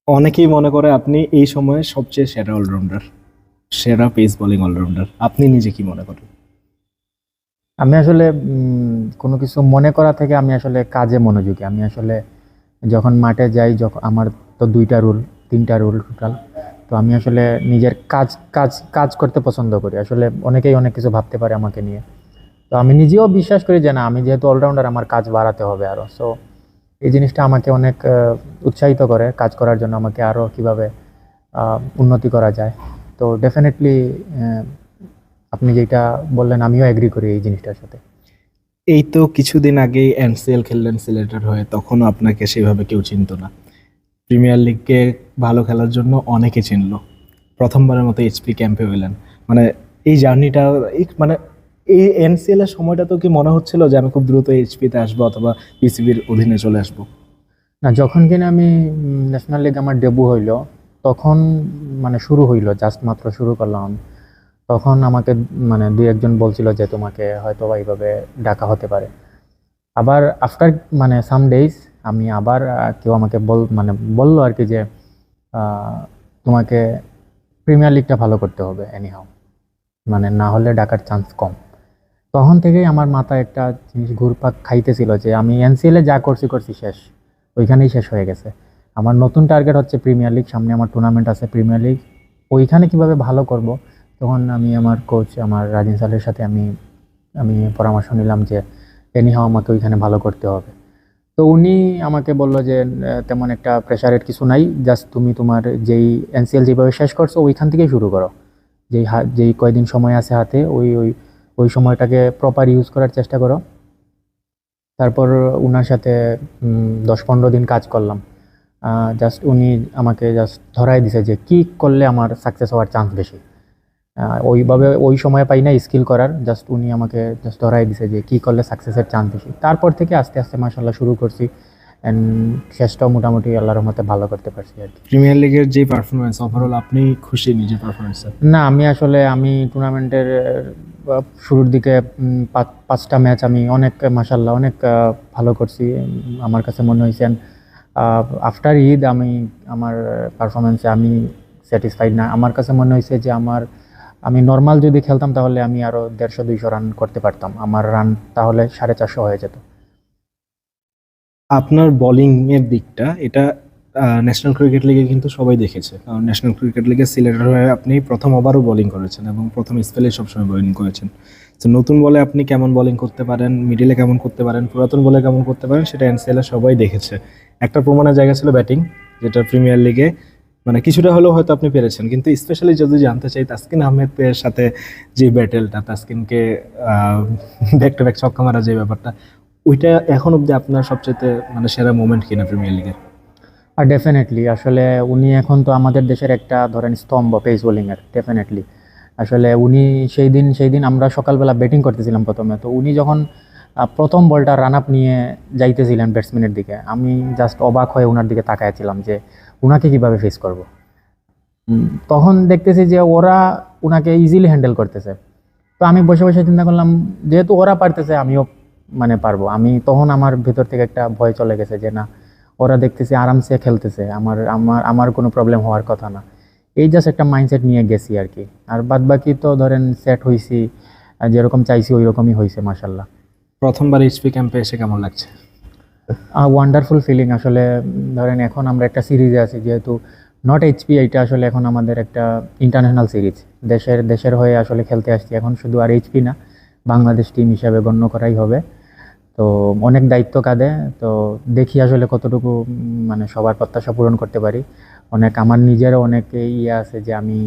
অনেকেই মনে করে আপনি এই সময়ে সবচেয়ে সেরা অলরাউন্ডার, সেরা পেস বোলিং অলরাউন্ডার। আপনি নিজে কি মনে করেন? আমি আসলে কোনো কিছু মনে করা থেকে আমি আসলে কাজে মনোযোগী। আমি আসলে যখন মাঠে যাই, যখন আমার তো ২টা রুল, ৩টা রুল টোটাল। তো আমি আসলে নিজের কাজ কাজ কাজ করতে পছন্দ করি। আসলে অনেকেই অনেক কিছু ভাবতে পারে আমাকে নিয়ে। তো আমি নিজেও বিশ্বাস করি যে না, আমি যেহেতু অলরাউন্ডার আমার কাজ বাড়াতে হবে আরও। সো এই জিনিসটা আমাকে অনেক উৎসাহিত করে কাজ করার জন্য, আমাকে আরও কীভাবে উন্নতি করা যায়। তো ডেফিনেটলি আপনি যেটা বললেন আমিও এগ্রি করি এই জিনিসটার সাথে। এই তো কিছুদিন আগেই এনসিএল খেললেন সিলেটের হয়ে, তখনও আপনাকে সেভাবে কেউ চিনতো না। প্রিমিয়ার লিগে ভালো খেলার জন্য অনেকে চিনলো। প্রথমবারের মতো এইচপি ক্যাম্পে হইলেন। মানে এই জার্নিটা, মানে এই এনসিএল এর সময়টা তো কি মনে হচ্ছিল যে আমি খুব দ্রুত এইচপিতে আসবো অথবা পিসিবির অধীনে চলে আসবো? না, যখন কিনা আমি ন্যাশনাল লিগ আমার ডেবু হইল, তখন মানে শুরু হইল, জাস্ট মাত্র শুরু করলাম। তখন আমাকে মানে দুই একজন বলছিল যে তোমাকে হয়তো বা এইভাবে ডাকা হতে পারে। আবার আফটার মানে সাম ডেইজ আমি আবার কেউ আমাকে মানে বললো আর কি যে আহ, তোমাকে প্রিমিয়ার লিগটা ভালো করতে হবে এনিহাও, মানে না হলে ডাকার চান্স কম। তখন থেকেই আমার মাথায় একটা জিনিস ঘুরপাক খাইতেছিল যে আমি এনসিএলে যা করছি করছি শেষ, ওইখানেই শেষ হয়ে গেছে। আমার নতুন টার্গেট হচ্ছে প্রিমিয়ার লিগ, সামনে আমার টুর্নামেন্ট আছে প্রিমিয়ার লিগ, ওইখানে কিভাবে ভালো করব। তখন আমি আমার কোচ আমার রাজিন স্যারের সাথে আমি আমি পরামর্শ নিলাম যে এনিহাও আমাকে ওইখানে ভালো করতে হবে। তো উনি আমাকে বললো যে তেমন একটা প্রেশারের কিছু নাই, জাস্ট তুমি তোমার যেই এনসিএল যেভাবে শেষ করছো ওইখান থেকেই শুরু করো। যেই কয়দিন সময় আছে হাতে, ওই ওই ওই সময়টাকে প্রপার ইউজ করার চেষ্টা করো। তারপর উনার সাথে ১০-১৫ দিন কাজ করলাম। জাস্ট উনি আমাকে জাস্ট ধরাই দিছে যে কি করলে আমার সাকসেস হওয়ার চান্স বেশি। ওইভাবে ওই সময় পাই না স্কিল করার, জাস্ট উনি আমাকে জাস্ট ধরাই দিছে যে কি করলে সাকসেসের চান্স বেশি। তারপর থেকে আস্তে আস্তে মাশাল্লাহ শুরু করছি, অ্যান্ড শেষটাও মোটামুটি আল্লাহর রহমতে ভালো করতে পারছি আর কি। প্রিমিয়ার লিগের যে পারফরমেন্স, ওভারঅল আপনি খুশি নিজের পারফরমেন্সে? না, আমি আসলে টুর্নামেন্টের শুরুর দিকে ৫টা ম্যাচ আমি অনেক মাশাল্লাহ অনেক ভালো করছি। আমার কাছে মনে হয়েছে আফটার ঈদ আমার পারফরমেন্সে আমি স্যাটিসফাইড না। আমার কাছে মনে হয়েছে যে আমি নর্মাল যদি খেলতাম তাহলে আমি আরও ১৫০-২০০ রান করতে পারতাম, আমার রান তাহলে ৪৫০ হয়ে যেত। আপনার বোলিং এর দিকটা, এটা ন্যাশনাল ক্রিকেট লিগে কিন্তু সবাই দেখেছে, কারণ ন্যাশনাল ক্রিকেট লিগে সিলেটের হয়ে আপনি প্রথম ওভারও বোলিং করেছেন এবং প্রথম স্পেলে সবসময় বোলিং করেছেন। তো নতুন বলে আপনি কেমন বোলিং করতে পারেন, মিডিলে কেমন করতে পারেন, পুরাতন বলে কেমন করতে পারেন, সেটা এনসিএল সবাই দেখেছে। একটা প্রমাণের জায়গা ছিল ব্যাটিং, যেটা প্রিমিয়ার লিগে মানে কিছুটা হলেও হয়তো আপনি পেরেছেন। কিন্তু স্পেশালি যদি জানতে চাই তাসকিন আহমেদের সাথে যে ব্যাটেলটা, তাসকিনকে ব্যাক টু ব্যাক ছক্কা মারা যে ব্যাপারটা, ওইটা এখন অব্দি আপনার সবচেয়ে মানে সেরা মোমেন্ট কিনা প্রিমিয়ার লিগের? আর ডেফিনেটলি আসলে উনি এখন তো আমাদের দেশের একটা ধরেন স্তম্ভ পেস বোলিংয়ের, ডেফিনেটলি। আসলে উনি সেই দিন আমরা সকালবেলা ব্যাটিং করতেছিলাম প্রথমে, তো উনি যখন প্রথম বলটা রান আপ নিয়ে যাইতেছিলেন ব্যাটসম্যানের দিকে, আমি জাস্ট অবাক হয়ে ওনার দিকে তাকাইছিলাম যে উনাকে কিভাবে ফেস করব। তখন দেখতেছি যে ওরা উনাকে ইজিলি হ্যান্ডেল করতেছে। তো আমি বসে বসে চিন্তা করলাম, যেহেতু ওরা পারতেছে আমিও মানে পারবো। আমি তখন আমার ভেতর থেকে একটা ভয় চলে গেছে যে না, ওরা দেখতেছি আরামসে খেলতেছে, আমার আমার আমার কোনো প্রবলেম হওয়ার কথা না। এই জাস্ট একটা মাইন্ডসেট নিয়ে গেছি আর কি। আর বাদ বাকি তো ধরেন সেট হয়েছি, যেরকম চাইছি ওই রকমই হয়েছে মাসাল্লাহ। প্রথমবার এইচপি ক্যাম্পে এসে কেমন লাগছে? ওয়ান্ডারফুল ফিলিং আসলে। ধরেন এখন আমরা একটা সিরিজে আছি, যেহেতু নট এইচপি, এইটা আসলে এখন আমাদের একটা ইন্টারন্যাশনাল সিরিজ। দেশের দেশের হয়ে আসলে খেলতে আসছি, এখন শুধু আর এইচপি না, বাংলাদেশ টিম হিসাবে গণ্য করাই হবে। তো অনেক দায়িত্ব কাঁধে। তো দেখি আসলে কতটুকু মানে সবার প্রত্যাশা পূরণ করতে পারি। আমার নিজেরও অনেক ইয়ে আছে যে আমি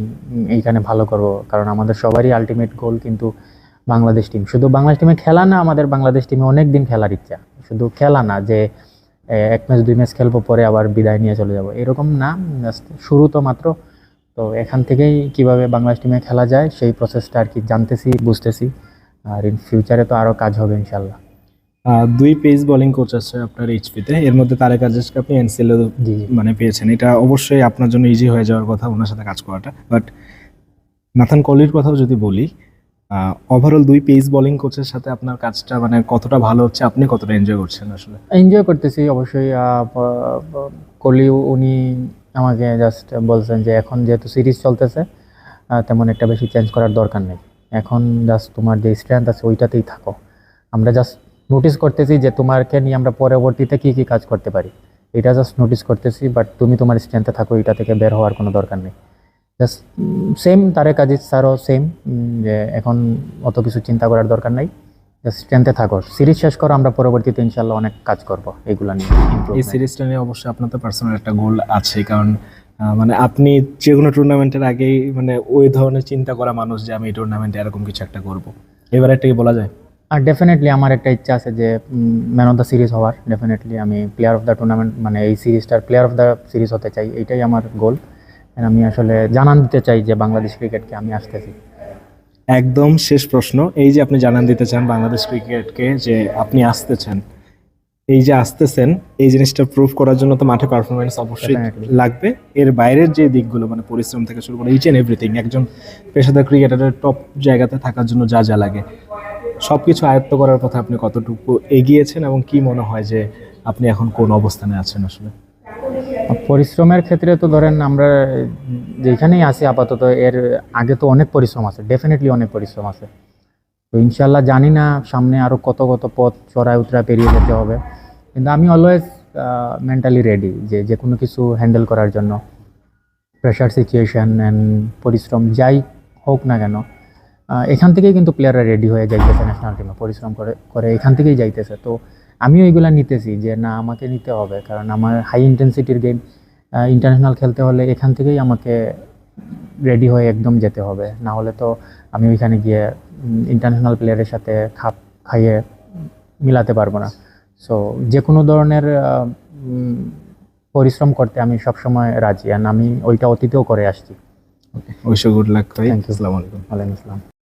এইখানে ভালো করব, কারণ আমাদের সবারই আলটিমেট গোল কিন্তু বাংলাদেশ টিম। শুধু বাংলাদেশ টিমে খেলা না, আমাদের বাংলাদেশ টিমে অনেক দিন খেলার ইচ্ছা। শুধু খেলা না যে ১ ম্যাচ ২ ম্যাচ খেলবো পরে আবার বিদায় নিয়ে চলে যাব, এরকম না। জাস্ট শুরু তো মাত্র। তো এখান থেকেই কিভাবে বাংলাদেশ টিমে খেলা যায় সেই প্রসেসটা আর কি জানতেছি, বুঝতেছি। আর ইন ফিউচারে তো আরও কাজ হবে ইনশাল্লাহ। দুই পেস বোলিং কোচ আছে আপনার এইচপিতে, এর মধ্যে তারেক আজিজকে আপনি এনসিএল জি, জি। মানে পেয়েছেন। এটা অবশ্যই আপনার জন্য ইজি হয়ে যাওয়ার কথা ওনার সাথে কাজ করাটা। বাট নাথান কলির কথাও যদি বলি, ওভারঅল দুই পেস বোলিং কোচের সাথে আপনার কাজটা মানে কতটা ভালো হচ্ছে, আপনি কতটা এনজয় করছেন আসলে? এনজয় করতেছি অবশ্যই। কোহলি উনি আমাকে জাস্ট বলছেন যে এখন যেহেতু সিরিজ চলতেছে তেমন একটা বেশি চেঞ্জ করার দরকার নেই, এখন জাস্ট তোমার যে স্ট্রেংথ আছে ওইটাতেই থাকো। আমরা জাস্ট নোটিস করতেছি যে তোমাকে নিয়ে আমরা পরবর্তীতে কী কী কাজ করতে পারি, এটা জাস্ট নোটিস করতেছি, বাট তুমি তোমার স্ট্রেংথে থাকো, এটা থেকে বের হওয়ার কোনো দরকার নেই। জাস্ট সেম তারেক আজিজ স্যারও সেম, যে এখন অত কিছু চিন্তা করার দরকার নাই, জাস্ট স্ট্রেংথে থাকো, সিরিজ শেষ করো, আমরা পরবর্তীতে ইনশাল্লাহ অনেক কাজ করবো এগুলা নিয়ে এই improvement। সিরিজটা নিয়ে অবশ্যই আপনার তো পার্সোনাল একটা গোল আছে, কারণ মানে আপনি যে কোনো টুর্নামেন্টের আগেই মানে ওই ধরনের চিন্তা করা মানুষ যে আমি এই টুর্নামেন্টে এরকম কিছু একটা করব, এবার একটা কি বলা যায়? আর ডেফিনেটলি আমার একটা ইচ্ছা আছে যে ম্যান অফ দ্য সিরিজ হওয়ার, ডেফিনেটলি আমি প্লেয়ার অফ দ্য টুর্নামেন্ট মানে এই সিরিজটার প্লেয়ার অফ দ্য সিরিজ হতে চাই, এইটাই আমার গোল। আমি আসলে জানান দিতে চাই যে বাংলাদেশ ক্রিকেটকে আমি আসতেছি। একদম শেষ প্রশ্ন, এই যে আপনি জানান দিতে চান বাংলাদেশ ক্রিকেটকে যে আপনি আসতেছেন, এই যে আসতেছেন এই জিনিসটা প্রুভ করার জন্য তো মাঠে পারফরমেন্স অবশ্যই Definitely. লাগবে। এর বাইরের যে দিকগুলো মানে পরিশ্রম থেকে শুরু করে ইচ এন্ড এভরিথিং, একজন পেশাদার ক্রিকেটারের টপ জায়গাতে থাকার জন্য যা যা লাগে সবকিছু আয়ত্ত করার পথে আপনি কতটুকু এগিয়েছেন এবং কি মনে হয় যে আপনি এখন কোন অবস্থানে আছেন আসলে? পরিশ্রমের ক্ষেত্রে তো ধরেন আমরা যেখানেই আছি আপাতত, এর আগে তো অনেক পরিশ্রম আছে, ডেফিনেটলি অনেক পরিশ্রম আছে। তো ইনশাল্লাহ জানি না সামনে আরও কত কত পথ চড়াই উতরা পেরিয়ে যেতে হবে, কিন্তু আমি অলওয়েজ মেন্টালি রেডি যে যে কোনো কিছু হ্যান্ডেল করার জন্য। প্রেশার সিচুয়েশন অ্যান্ড পরিশ্রম যাই হোক না কেন, এখান থেকেই কিন্তু প্লেয়াররা রেডি হয়ে যাইতেছে ন্যাশনাল টিমে, পরিশ্রম করে করে এখান থেকেই যাইতেছে। তো আমিও এইগুলা নিতেছি যে না আমাকে নিতে হবে, কারণ আমার হাই ইন্টেন্সিটির গেম, ইন্টারন্যাশনাল খেলতে হলে এখান থেকেই আমাকে রেডি হয়ে একদম যেতে হবে, না হলে তো আমি ওইখানে গিয়ে ইন্টারন্যাশনাল প্লেয়ারের সাথে খাপ খাইয়ে মিলাতে পারবো না। সো যে কোনো ধরনের পরিশ্রম করতে আমি সবসময় রাজি, আর আমি ওইটা অতীতেও করে আসছি। ওকে, উইশ ইউ গুড লাক ভাই। Thank you. আসসালামু আলাইকুম। ওয়ালাইকুম আসসালাম।